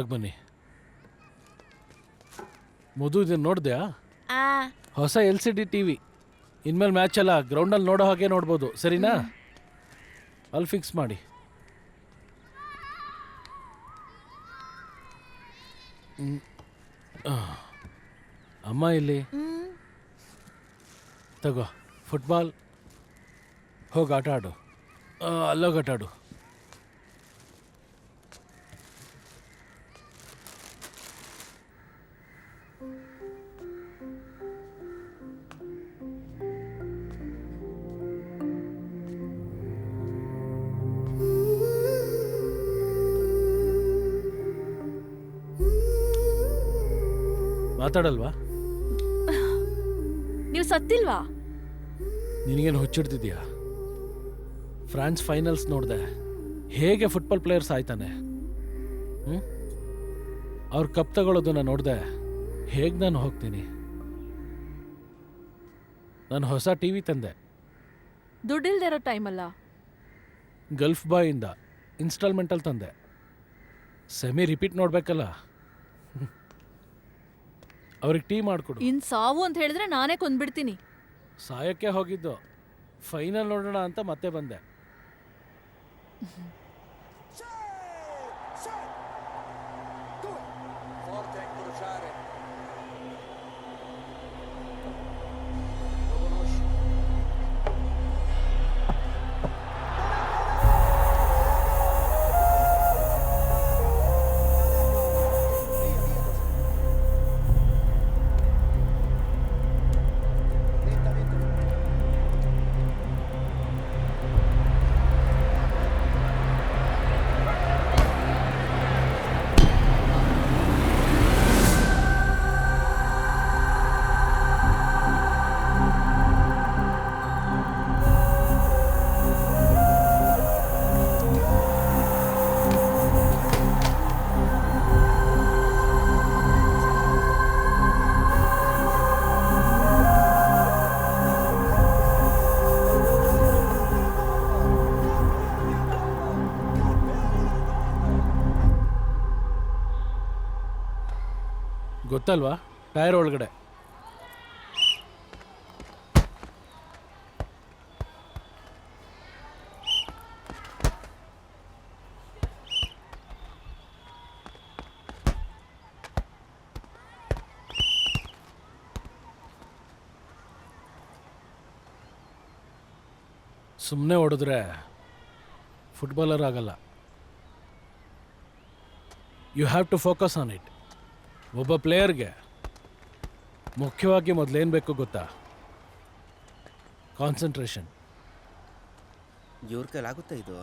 ಒಳಗೆ ಬನ್ನಿ. ಮಧು ಇದನ್ನು ನೋಡಿದ್ಯಾ? ಹೊಸ LCD TV. ಇನ್ಮೇಲೆ ಮ್ಯಾಚ್ ಎಲ್ಲ ಗ್ರೌಂಡಲ್ಲಿ ನೋಡೋ ಹಾಗೆ ನೋಡ್ಬೋದು, ಸರಿನಾ? ಅಲ್ಲಿ ಫಿಕ್ಸ್ ಮಾಡಿ. ಅಮ್ಮ ಇಲ್ಲಿ ತಗೋ ಫುಟ್ಬಾಲ್, ಹೋಗಿ ಆಟ ಆಡು. ಅಲ್ಲೋಗಿ ಆಟ ಆಡು. ಮಾತಾಡಲ್ವಾ? ನೀವು ಸತ್ತಿಲ್ವಾ? ನಿನಗೇನು ಹುಚ್ಚಿಡ್ತಿದ್ಯಾ? ಫ್ರಾನ್ಸ್ ಫೈನಲ್ಸ್ ನೋಡಿದೆ, ಹೇಗೆ ಫುಟ್ಬಾಲ್ ಪ್ಲೇಯರ್ಸ್ ಆಯ್ತಾನೆ. ಅವ್ರು ಕಪ್ ತಗೊಳ್ಳೋದನ್ನ ನೋಡಿದೆ, ಹೇಗೆ ನಾನು ಹೋಗ್ತೀನಿ. ನಾನು ಹೊಸ TV ತಂದೆ. ದುಡ್ಡಿಲ್ದೇ ಇರೋ ಟೈಮಲ್ಲ. ಗಲ್ಫ್ ಬಾಯಿಂದ ಇನ್ಸ್ಟಾಲ್ಮೆಂಟಲ್ಲಿ ತಂದೆ. ಸೆಮಿ ರಿಪೀಟ್ ನೋಡ್ಬೇಕಲ್ಲ, ಅವ್ರಿಗೆ ಟೀ ಮಾಡಿಕೊಡು. ಇನ್ ಸಾವು ಅಂತ ಹೇಳಿದ್ರೆ ನಾನೇ ಕೊಂದ್ಬಿಡ್ತೀನಿ. ಸಾಯಕ್ಕೆ ಹೋಗಿದ್ದು, ಫೈನಲ್ ನೋಡೋಣ ಅಂತ ಮತ್ತೆ ಬಂದೆ. ಗೊತ್ತಲ್ವಾ, ಟೈರ್ ಒಳಗಡೆ. ಸುಮ್ಮನೆ ಹೊಡೆದ್ರೆ ಫುಟ್ಬಾಲರ್ ಆಗಲ್ಲ. You have to focus on it. ಒಬ್ಬ ಪ್ಲೇಯರ್ಗೆ ಮುಖ್ಯವಾಗಿ ಮೊದಲೇನು ಬೇಕು ಗೊತ್ತಾ? ಕಾನ್ಸಂಟ್ರೇಷನ್. ಇವ್ರ ಕೈಲಾಗುತ್ತಾ ಇದು?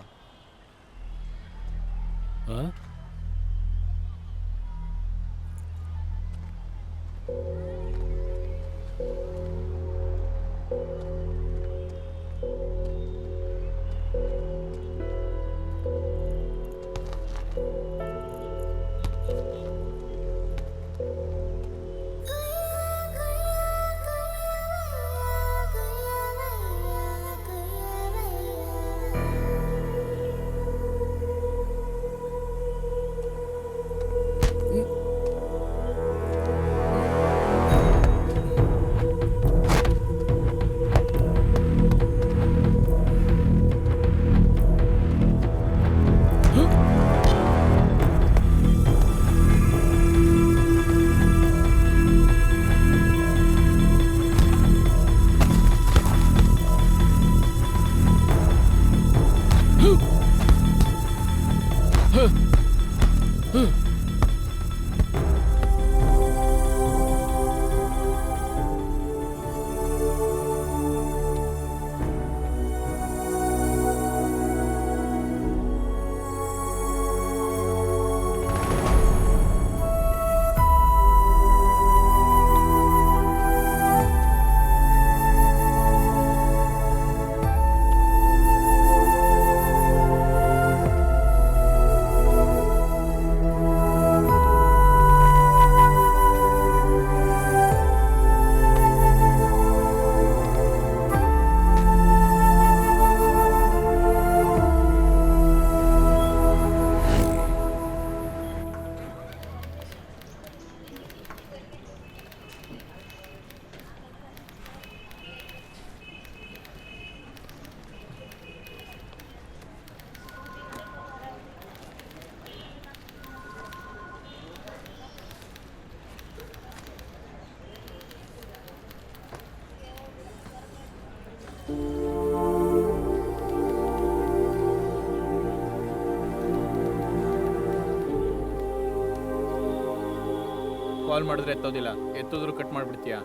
ಕಾಲ್ ಮಾಡಿದ್ರೆ ಎತ್ತೋದಿಲ್ಲ, ಎತ್ತಿದ್ರು ಕಟ್ ಮಾಡಿಬಿಡ್ತೀಯ.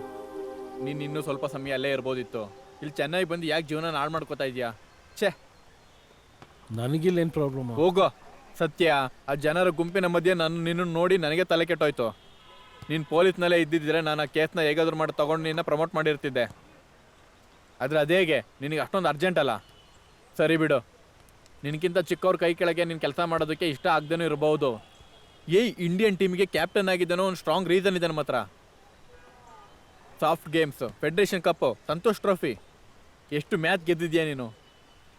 ನೀನು ಇನ್ನೂ ಸ್ವಲ್ಪ ಸಮಯ ಅಲ್ಲೇ ಇರ್ಬೋದಿತ್ತು. ಇಲ್ಲಿ ಚೆನ್ನೈ ಬಂದು ಯಾಕೆ ಜೀವನ ಹಾಳು ಮಾಡ್ಕೋತಾ ಇದೆಯಾ? ಛೇ, ನನಗಿಲ್ಲೇನು ಪ್ರಾಬ್ಲಮ್? ಹೋಗೋ. ಸತ್ಯ, ಆ ಜನರ ಗುಂಪಿನ ಮಧ್ಯೆ ನಿನ್ನ ನೋಡಿ ನನಗೆ ತಲೆ ಕೆಟ್ಟೋಯ್ತು. ನೀನು ಪೊಲೀಸ್ನಲ್ಲೇ ಇದ್ದಿದ್ದರೆ ನಾನು ಆ ಕೇಸ್ನ ಹೇಗಾದ್ರೂ ಮಾಡಿ ತೊಗೊಂಡು ನಿನ್ನ ಪ್ರಮೋಟ್ ಮಾಡಿರ್ತಿದ್ದೆ. ಆದರೆ ಅದೇಗೆ ನಿನಗೆ ಅಷ್ಟೊಂದು ಅರ್ಜೆಂಟ್ ಅಲ್ಲ. ಸರಿ ಬಿಡು, ನಿನಗಿಂತ ಚಿಕ್ಕವ್ರ ಕೈ ಕೆಳಗೆ ನೀನು ಕೆಲಸ ಮಾಡೋದಕ್ಕೆ ಇಷ್ಟ ಆಗದೇನೂ ಇರಬಹುದು. ಇಂಡಿಯನ್ ಟೀಮ್ಗೆ ಕ್ಯಾಪ್ಟನ್ ಆಗಿದ್ದಾನೋ ಒಂದು ಸ್ಟ್ರಾಂಗ್ ರೀಸನ್ ಇದೆ ನಮ್ಮ ಹತ್ರ. ಸಾಫ್ಟ್ ಗೇಮ್ಸ್, ಫೆಡರೇಷನ್ ಕಪ್ಪು, ಸಂತೋಷ್ ಟ್ರೋಫಿ, ಎಷ್ಟು ಮ್ಯಾಚ್ ಗೆದ್ದಿದ್ಯಾ ನೀನು?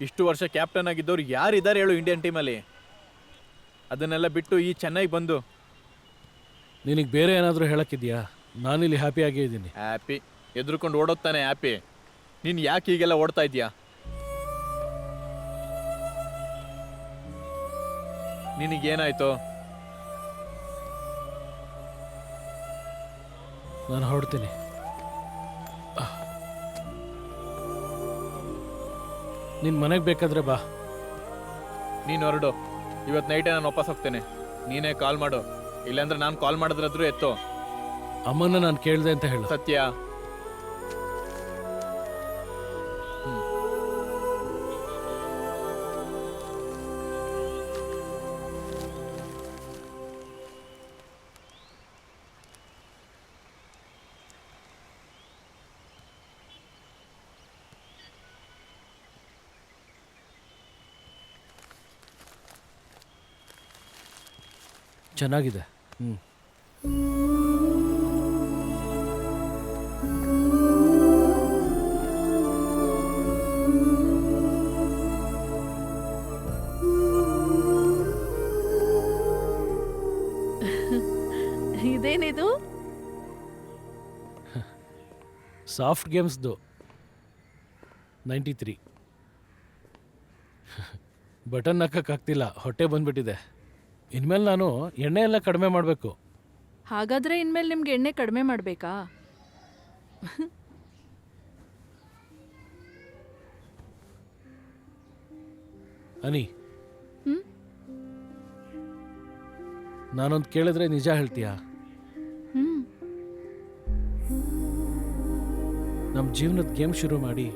ಇಷ್ಟು ವರ್ಷ ಕ್ಯಾಪ್ಟನ್ ಆಗಿದ್ದವ್ರು ಯಾರಿದ್ದಾರೆ ಹೇಳು ಇಂಡಿಯನ್ ಟೀಮಲ್ಲಿ? ಅದನ್ನೆಲ್ಲ ಬಿಟ್ಟು ಈ ಚೆನ್ನೈಗೆ ಬಂದು ನಿನಗೆ ಬೇರೆ ಏನಾದರೂ ಹೇಳಕ್ಕಿದ್ಯಾ? ನಾನಿಲ್ಲಿ ಹ್ಯಾಪಿಯಾಗೇ ಇದ್ದೀನಿ. ಹ್ಯಾಪಿ ಎದ್ರುಕೊಂಡು ಓಡೋತ್ತಾನೆ ಹ್ಯಾಪಿ. ನೀನು ಯಾಕೆ ಹೀಗೆಲ್ಲ ಓಡ್ತಾ ಇದೀಯಾ? ನಿನಗೇನಾಯ್ತು? ನಾನು ಹೊರಡ್ತೀನಿ. ನಿನ್ನ ಮನೆಗೆ ಬೇಕಾದ್ರೆ ಬಾ. ನೀನು ಹೊರಡು. ಇವತ್ತು ನೈಟೇ ನಾನು ವಾಪಸ್ ಹೋಗ್ತೇನೆ. ನೀನೇ ಕಾಲ್ ಮಾಡು, ಇಲ್ಲಾಂದ್ರೆ ನಾನು ಕಾಲ್ ಮಾಡಿದ್ರಾದ್ರೂ ಎತ್ತು. ಅಮ್ಮನ ನಾನು ಕೇಳಿದೆ ಅಂತ ಹೇಳು. ಸತ್ಯ. ಚೆನ್ನಾಗಿದೆ. ಇದೇನಿದು? ಸಾಫ್ಟ್ ಗೇಮ್ಸ್ದು 93. ಬಟನ್ ಹಾಕಕ್ಕಾಗ್ತಿಲ್ಲ, ಹೊಟ್ಟೆ ಬಂದ್ಬಿಟ್ಟಿದೆ. ಇನ್ಮೇಲೆ ನಾನು ಎಣ್ಣೆ ಎಲ್ಲ ಕಡಿಮೆ ಮಾಡಬೇಕು. ಹಾಗಾದ್ರೆ ಇನ್ಮೇಲೆ ನಿಮ್ಗೆ ಎಣ್ಣೆ ಕಡಿಮೆ ಮಾಡಬೇಕಾ? ಅನಿ, ನಾನೊಂದು ಕೇಳಿದ್ರೆ ನಿಜ ಹೇಳ್ತೀಯಾ? ನಮ್ಮ ಜೀವನದ ಗೇಮ್ ಶುರು ಮಾಡಿ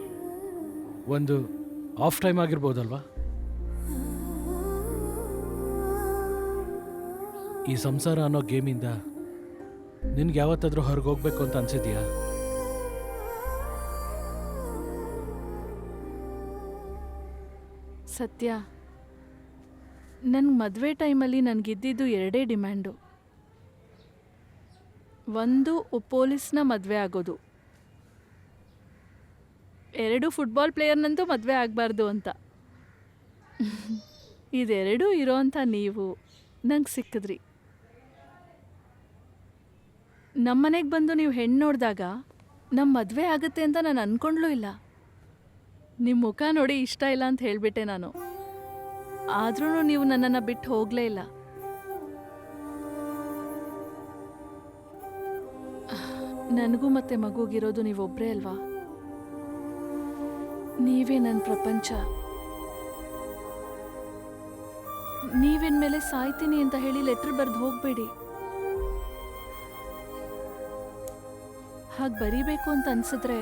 ಒಂದು ಆಫ್ ಟೈಮ್ ಆಗಿರ್ಬೋದಲ್ವಾ? ಈ ಸಂಸಾರ ಅನ್ನೋ ಗೇಮಿಂದ ನಿನ್ಗೆ ಯಾವತ್ತಾದ್ರೂ ಹೊರಗೆ ಹೋಗ್ಬೇಕು ಅಂತ ಅನ್ಸಿದ್ಯಾ? ಸತ್ಯ, ನನ್ನ ಮದುವೆ ಟೈಮಲ್ಲಿ ನನಗಿದ್ದಿದ್ದು 2 ಡಿಮ್ಯಾಂಡು. ಒಂದು ಪೊಲೀಸ್ನ ಮದುವೆ ಆಗೋದು, 2 ಫುಟ್ಬಾಲ್ ಪ್ಲೇಯರ್ನಂತೂ ಮದುವೆ ಆಗಬಾರ್ದು ಅಂತ. ಇದೆರಡೂ ಇರೋಂಥ ನೀವು ನಂಗೆ ಸಿಕ್ಕಿದ್ರಿ. ನಮ್ಮನೆಗೆ ಬಂದು ನೀವು ಹೆಣ್ಣು ನೋಡಿದಾಗ ನಮ್ಮ ಮದುವೆ ಆಗುತ್ತೆ ಅಂತ ನಾನು ಅಂದ್ಕೊಂಡ್ಲೂ ಇಲ್ಲ. ನಿಮ್ಮ ಮುಖ ನೋಡಿ ಇಷ್ಟ ಇಲ್ಲ ಅಂತ ಹೇಳಿಬಿಟ್ಟೆ ನಾನು. ಆದ್ರೂ ನೀವು ನನ್ನನ್ನು ಬಿಟ್ಟು ಹೋಗಲೇ ಇಲ್ಲ. ನನಗೂ ಮತ್ತೆ ಮಗುಗಿರೋದು ನೀವೊಬ್ಬರೇ ಅಲ್ವಾ? ನೀವೇ ನನ್ನ ಪ್ರಪಂಚ. ನೀವಿನ್ಮೇಲೆ ಸಾಯ್ತೀನಿ ಅಂತ ಹೇಳಿ ಲೆಟ್ರ್ ಬರೆದು ಹೋಗಬೇಡಿ. ಹಾಗೆ ಬರೀಬೇಕು ಅಂತ ಅನ್ಸಿದ್ರೆ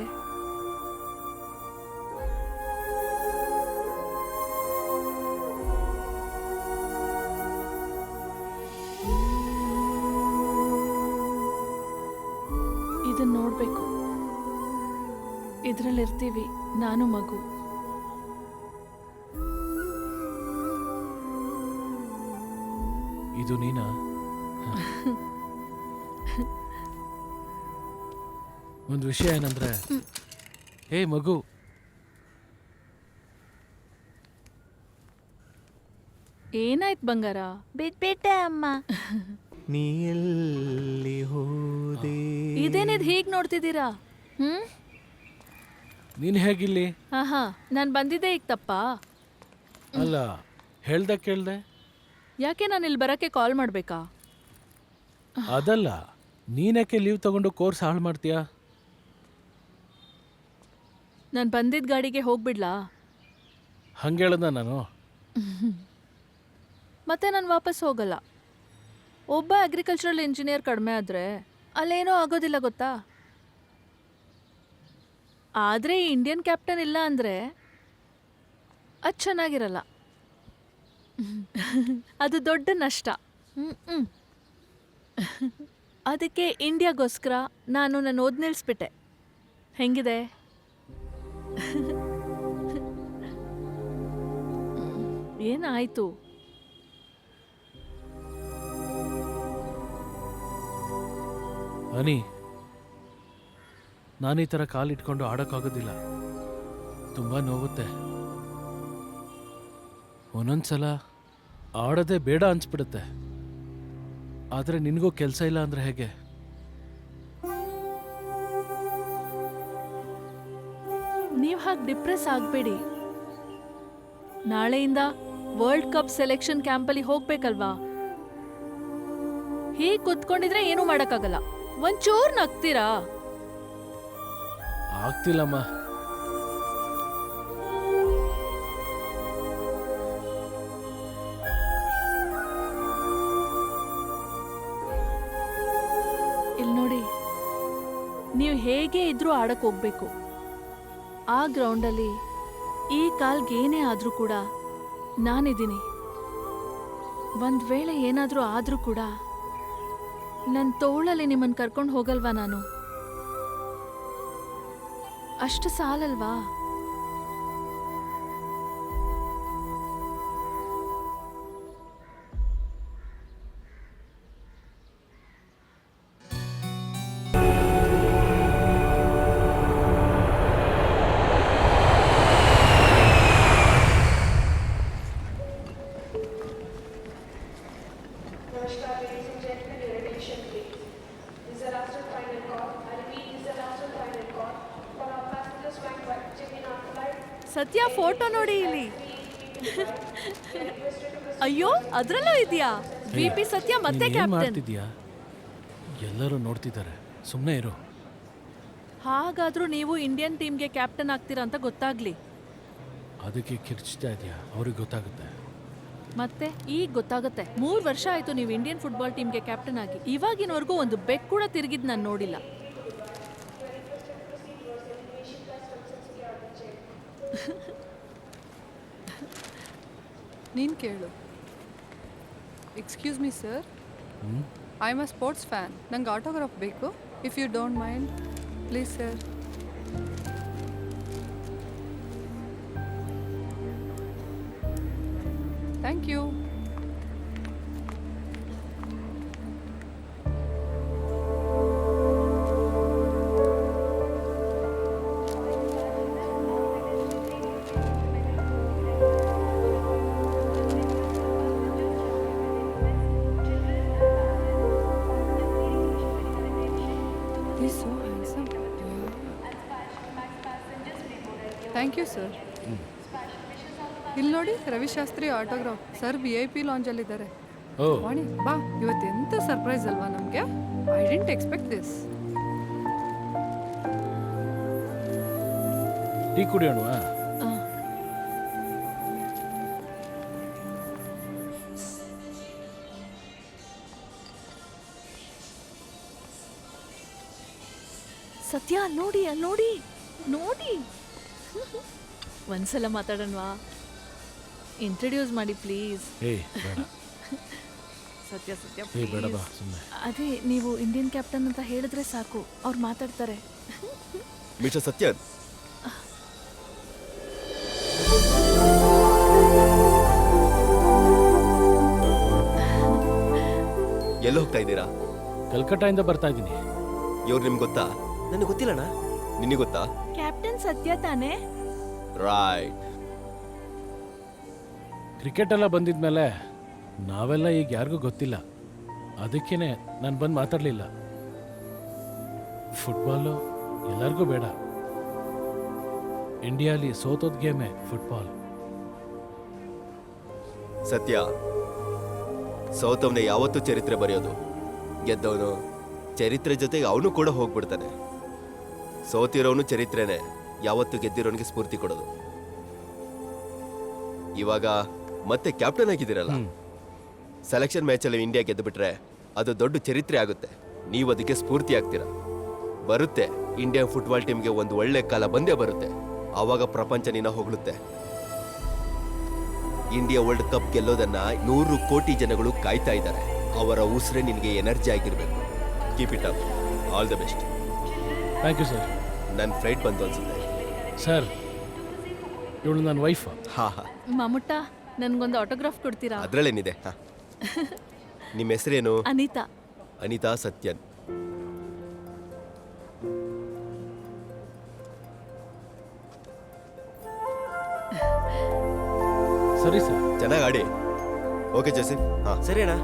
ಇದನ್ನ ನೋಡ್ಬೇಕು. ಇದ್ರಲ್ಲಿರ್ತೀವಿ ನಾನು ಮಗು. ಇದು ನೀನಾ? ಒಂದು ವಿಷಯ ಏನಂದ್ರೆ, ಹೇ ಮಗು, ಏನಾಯ್ತು ಬಂಗಾರ? ಬಿಟ್ಬಿಟ್ಟೆ ಅಮ್ಮ. ನೀ ಎಲ್ಲಿ ಹೋದೆ? ಇದೇನಿದ್ ಹೀಗೆ ನೋಡ್ತಿದ್ದೀರಾ? ನೀನು ಹೇಗಿಲ್ಲಿ? ಆಹಾ, ನಾನು ಬಂದಿದ್ದೆ ಈಗ ತಪ್ಪಾ? ಅಲ್ಲ, ಹೇಳ್ದೆ ಕೇಳ್ದೆ. ಯಾಕೆ ನಾನು ಇಲ್ಲಿ ಬರೋಕ್ಕೆ ಕಾಲ್ ಮಾಡಬೇಕಾ? ಅದಲ್ಲ, ನೀನ್ಯಾಕೆ ಲೀವ್ ತಗೊಂಡು ಕೋರ್ಸ್ ಹಾಳು ಮಾಡ್ತೀಯಾ? ನಾನು ಬಂದಿದ್ದ ಗಾಡಿಗೆ ಹೋಗ್ಬಿಡ್ಲಾ? ಹಂಗೆ ಹೇಳ್ದ ನಾನು. ಮತ್ತೆ ನಾನು ವಾಪಸ್ ಹೋಗಲ್ಲ. ಒಬ್ಬ ಅಗ್ರಿಕಲ್ಚರಲ್ ಇಂಜಿನಿಯರ್ ಕಡಿಮೆ ಆದರೆ ಅಲ್ಲೇನೋ ಆಗೋದಿಲ್ಲ ಗೊತ್ತಾ. ಆದರೆ ಈ ಇಂಡಿಯನ್ ಕ್ಯಾಪ್ಟನ್ ಇಲ್ಲ ಅಂದರೆ ಅದು ಚೆನ್ನಾಗಿರಲ್ಲ. ಅದು ದೊಡ್ಡ ನಷ್ಟ. ಅದಕ್ಕೆ ಇಂಡಿಯಾಗೋಸ್ಕರ ನಾನು ನನ್ನ ಓದ್ ನಿಲ್ಲಿಸ್ಬಿಟ್ಟೆ. ಹೆಂಗಿದೆ? ಏನಾಯಿತು? ಅನಿ, ನಾನು ಈ ಥರ ಕಾಲಿಟ್ಕೊಂಡು ಆಡೋಕ್ಕಾಗೋದಿಲ್ಲ. ತುಂಬ ನೋವುತ್ತೆ. ಒಂದೊಂದ್ಸಲ ಆಡೋದೇ ಬೇಡ ಅನ್ಸ್ಬಿಡುತ್ತೆ. ಆದರೆ ನಿನಗೂ ಕೆಲಸ ಇಲ್ಲ ಅಂದರೆ ಹೇಗೆ? ನೀವು ಹಾಗೆ ಡಿಪ್ರೆಸ್ ಆಗಬೇಡಿ. ನಾಳೆಯಿಂದ ವರ್ಲ್ಡ್ ಕಪ್ ಸೆಲೆಕ್ಷನ್ ಕ್ಯಾಂಪಲ್ಲಿ ಹೋಗ್ಬೇಕಲ್ವಾ? ಹೀಗೆ ಕುತ್ಕೊಂಡಿದ್ರೆ ಏನೂ ಮಾಡೋಕ್ಕಾಗಲ್ಲ. ಒಂಚೂರು ನಗ್ತೀರಾ? ಆಗ್ತಿಲ್ಲಮ್ಮ. ಇಲ್ಲಿ ನೋಡಿ, ನೀವು ಹೇಗೆ ಇದ್ರೂ ಆಡಕ್ಕೆ ಹೋಗ್ಬೇಕು. ಆ ಗ್ರೌಂಡಲ್ಲಿ ಈ ಕಾಲ್ಗೆ ಏನೇ ಆದರೂ ಕೂಡ ನಾನಿದ್ದೀನಿ. ಒಂದು ವೇಳೆ ಏನಾದರೂ ಆದರೂ ಕೂಡ ನನ್ನ ತೋಳಲ್ಲಿ ನಿಮ್ಮನ್ನು ಕರ್ಕೊಂಡು ಹೋಗಲ್ವಾ ನಾನು? ಅಷ್ಟು ಸಾಲಲ್ವಾ? ಸತ್ಯ, ಫೋಟೋ ನೋಡಿ ಇಲ್ಲಿ. ಅಯ್ಯೋ, ಅದ್ರಲ್ಲೂ ಇದೆಯಾ? BP ಸತ್ಯ ಮತ್ತೆ ಏನ್ ಕ್ಯಾಪ್ಟನ್. ಮಾಡ್ತಿದ್ಯಾ? ಎಲ್ಲರೂ ನೋಡ್ತಿದ್ದಾರೆ, ಸುಮ್ಮನೆ ಇರು. ಹಾಗಾದ್ರೂ ನೀವು ಇಂಡಿಯನ್ ಟೀಮ್ಗೆ ಕ್ಯಾಪ್ಟನ್ ಆಗ್ತೀರಾ ಅಂತ ಗೊತ್ತಾಗ್ಲಿ. ಅದಕ್ಕೆ ಕಿರ್ಚ್ತಾ ಇದೆಯಾ? ಅವ್ರಿಗೆ ಗೊತ್ತಾಗುತ್ತೆ. ಮತ್ತೆ ಈಗ ಗೊತ್ತಾಗುತ್ತೆ. 3 ವರ್ಷ ಆಯ್ತು ನೀವು ಇಂಡಿಯನ್ ಫುಟ್ಬಾಲ್ ಟೀಮ್ಗೆ ಕ್ಯಾಪ್ಟನ್ ಆಗಿ. ಇವಾಗಿನವರೆಗೂ ಒಂದು ಬೆಕ್ ಕೂಡ ತಿರುಗಿದ್ ನಾನು ನೋಡಿಲ್ಲ. ನೀನು ಕೇಳು. Excuse me sir, I am a sports fan. ನಂಗೆ ಆಟೋಗ್ರಾಫ್ ಬೇಕು. If you don't mind, please sir. Thank you. He's so handsome. Thank you sir. ಇಲ್ಲಿ ನೋಡಿ, ರವಿಶಾಸ್ತ್ರಿ ಆಟೋಗ್ರಾಫ್. ಸರ್ VIP ಲಾಂಜಲ್ಲಿದ್ದಾರೆ. ಓ, ವಾಣಿ ಬಾ, ಇವತ್ತೆಂತ ಸರ್ಪ್ರೈಸ್ ಅಲ್ವಾ ನಮಗೆ. I didn't expect this. Tea ಕುಡಿಯೋಣವಾ? ಸತ್ಯ, ಅಲ್ಲಿ ನೋಡಿ, ಅಲ್ಲಿ ನೋಡಿ, ನೋಡಿ. ಒಂದ್ಸಲ ಮಾತಾಡೋಣವಾ? ಇಂಟ್ರೊಡ್ಯೂಸ್ ಮಾಡಿ ಪ್ಲೀಸ್. ಏಯ್ ಬೇಡ. ಸತ್ಯ ಸತ್ಯ ಏಯ್ ಬೇಡ ಬಾ, please. ಸುಮ್ಮನೆ. ಅದೇ ನೀವು ಇಂಡಿಯನ್ ಕ್ಯಾಪ್ಟನ್ ಅಂತ ಹೇಳಿದ್ರೆ ಸಾಕು, ಅವ್ರು ಮಾತಾಡ್ತಾರೆ. ಮಿಸ್ಟರ್ ಸತ್ಯನ್, ಎಲ್ಲಿ ಹೋಗ್ತಾ ಇದ್ದೀರಾ? ಕಲ್ಕಟ್ಟಾಯಿಂದ ಬರ್ತಾ ಇದ್ದೀನಿ. ಇವ್ರು ನಿಮ್ಗೆ ಗೊತ್ತಾ? ನನಗೆ ಗೊತ್ತಿಲ್ಲಣ್ಣ. ನಿನಗೆ ಗೊತ್ತಾ? ಕ್ಯಾಪ್ಟನ್ ಸತ್ಯ ತಾನೇ? ರೈಟ್. ಕ್ರಿಕೆಟ್ ಎಲ್ಲ ಬಂದಿದ್ಮೇಲೆ ನಾವೆಲ್ಲ ಈಗ ಯಾರಿಗೂ ಗೊತ್ತಿಲ್ಲ. ಅದಕ್ಕೇನೆ ನಾನು ಬಂದು ಮಾತಾಡಲಿಲ್ಲ. ಫುಟ್ಬಾಲು ಎಲ್ಲರಿಗೂ ಬೇಡ. ಇಂಡಿಯಾಲಿ ಸೋತೋದ್ ಗೇಮೇ ಫುಟ್ಬಾಲ್. ಸತ್ಯ, ಸೋತವನೇ ಯಾವತ್ತೂ ಚರಿತ್ರೆ ಬರೆಯೋದು. ಗೆದ್ದವನು ಚರಿತ್ರೆ ಜೊತೆಗೆ ಅವನು ಕೂಡ ಹೋಗ್ಬಿಡ್ತಾನೆ. ಸೋತಿರೋನು ಚರಿತ್ರೆನೇ, ಯಾವತ್ತು ಗೆದ್ದಿರೋನಿಗೆ ಸ್ಫೂರ್ತಿ ಕೊಡೋದು. ಇವಾಗ ಮತ್ತೆ ಕ್ಯಾಪ್ಟನ್ ಆಗಿದ್ದೀರಲ್ಲ, ಸೆಲೆಕ್ಷನ್ ಮ್ಯಾಚಲ್ಲಿ ಇಂಡಿಯಾ ಗೆದ್ದು ಬಿಟ್ರೆ ಅದು ದೊಡ್ಡ ಚರಿತ್ರೆ ಆಗುತ್ತೆ. ನೀವು ಅದಕ್ಕೆ ಸ್ಫೂರ್ತಿ ಆಗ್ತೀರಾ. ಬರುತ್ತೆ, ಇಂಡಿಯನ್ ಫುಟ್ಬಾಲ್ ಟೀಮ್ಗೆ ಒಂದು ಒಳ್ಳೆ ಕಾಲ ಬಂದೇ ಬರುತ್ತೆ. ಆವಾಗ ಪ್ರಪಂಚ ನಿನ್ನ ಹೊಗಳುತ್ತೆ. ಇಂಡಿಯಾ ವರ್ಲ್ಡ್ ಕಪ್ ಗೆಲ್ಲೋದನ್ನ 100 ಕೋಟಿ ಜನಗಳು ಕಾಯ್ತಾ ಇದ್ದಾರೆ. ಅವರ ಉಸಿರೇ ನಿನಗೆ ಎನರ್ಜಿ ಆಗಿರ್ಬೇಕು. Keep it up. All the best. Thank you sir. ನನ್ನ ಫ್ಲೈಟ್ ಬಂತು ಅನ್ಸುತ್ತೆ. ಸರ್, ಇವಳು ನನ್ನ ವೈಫ್. ಹಾ ಹಾ, ಮಾಮುಟ್ಟ ನನ್ಗೊಂದು ಆಟೋಗ್ರಾಫ್ ಕೊಡ್ತೀರಾ? ಅದ್ರಲ್ಲೇನಿದೆ. ಹಾ, ನಿಮ್ಮ ಹೆಸರೇನು? ಅನಿತಾ. ಅನಿತಾ ಸತ್ಯನ್. ಸರಿ ಸರ್. ಚೆನ್ನಾಗಿ ಆಡಿ. Okay JC. ಹಾ ಸರಿ ಅಣ್ಣ.